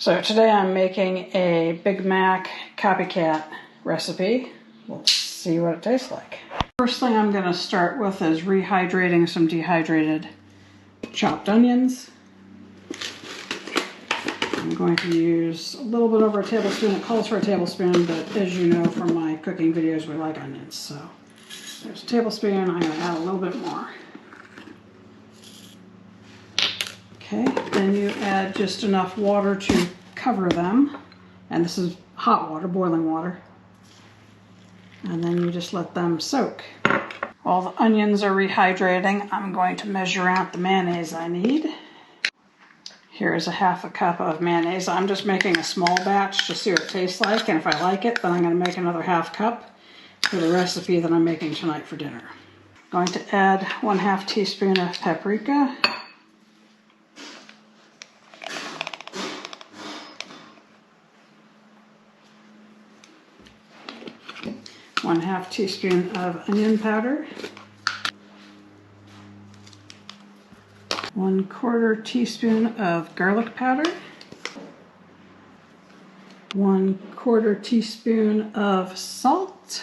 So today I'm making a Big Mac copycat recipe. Let's see what it tastes like. First thing I'm going to start with is rehydrating some dehydrated chopped onions. I'm going to use a little bit over a tablespoon. It calls for a tablespoon, but as you know from my cooking videos, we like onions. So there's a tablespoon. I'm going to add a little bit more. Okay, then you add just enough water to cover them. And this is hot water, boiling water. And then you just let them soak. While the onions are rehydrating, I'm going to measure out the mayonnaise I need. Here's a half a cup of mayonnaise. I'm just making a small batch to see what it tastes like. And if I like it, then I'm going to make another half cup for the recipe that I'm making tonight for dinner. I'm going to add 1/2 teaspoon of paprika. 1/2 teaspoon of onion powder, 1/4 teaspoon of garlic powder, 1/4 teaspoon of salt,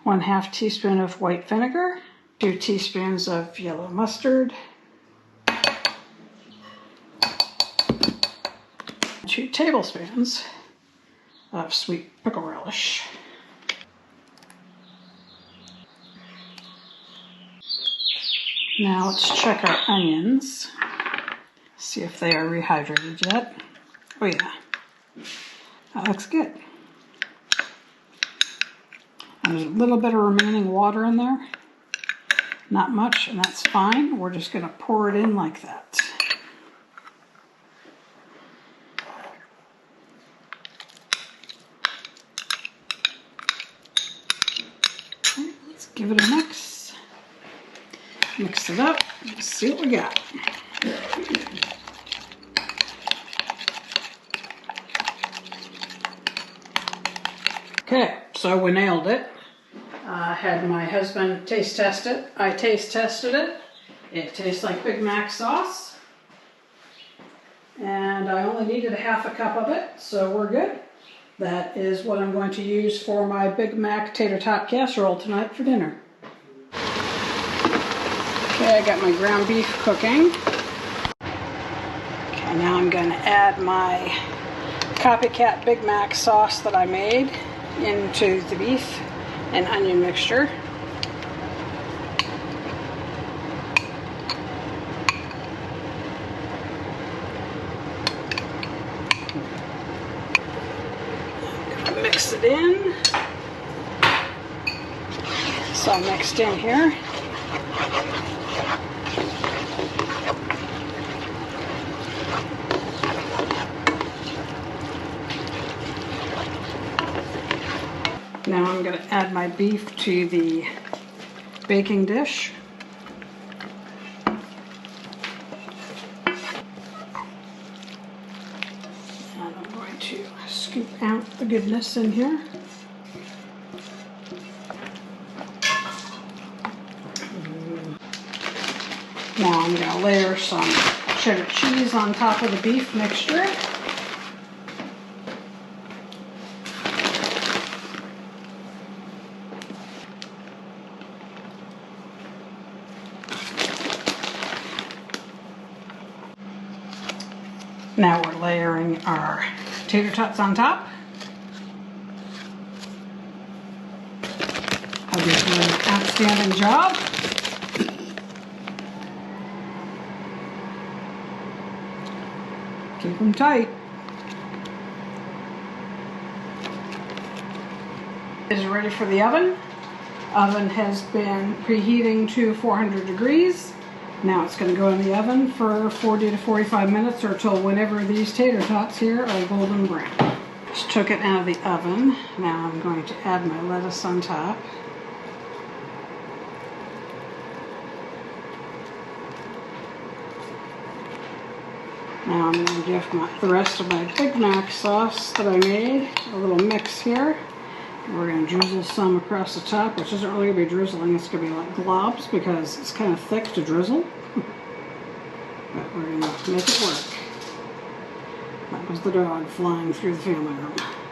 1/2 teaspoon of white vinegar, 2 teaspoons of yellow mustard, 2 tablespoons of sweet pickle relish. Now let's check our onions, see if they are rehydrated yet. Oh yeah, that looks good. There's a little bit of remaining water in there, not much, and that's fine. We're just going to pour it in like that. Give it a mix. Mix it up. Let's see what we got. Okay, so we nailed it. I had my husband taste test it. I taste tested it. It tastes like Big Mac sauce. And I only needed a half a cup of it, so we're good. That is what I'm going to use for my Big Mac Tater Tot Casserole tonight for dinner. Okay, I got my ground beef cooking. Okay, now I'm going to add my copycat Big Mac sauce that I made into the beef and onion mixture. Mix it in. It's all mixed in here. Now I'm going to add my beef to the baking dish. And I'm going to scoop out the goodness in here. Now I'm going to layer some cheddar cheese on top of the beef mixture. Now we're layering our tater tots on top. Hubby's doing an outstanding job. Keep them tight. Is ready for the oven. Oven has been preheating to 400 degrees. Now it's going to go in the oven for 40 to 45 minutes or till whenever these tater tots here are golden brown. Just took it out of the oven. Now I'm going to add my lettuce on top. Now I'm going to give the rest of my Big Mac sauce that I made a little mix here. We're going to drizzle some across the top, which isn't really going to be drizzling, it's going to be like globs because it's kind of thick to drizzle. But we're going to make it work. There's the dog flying through the family room.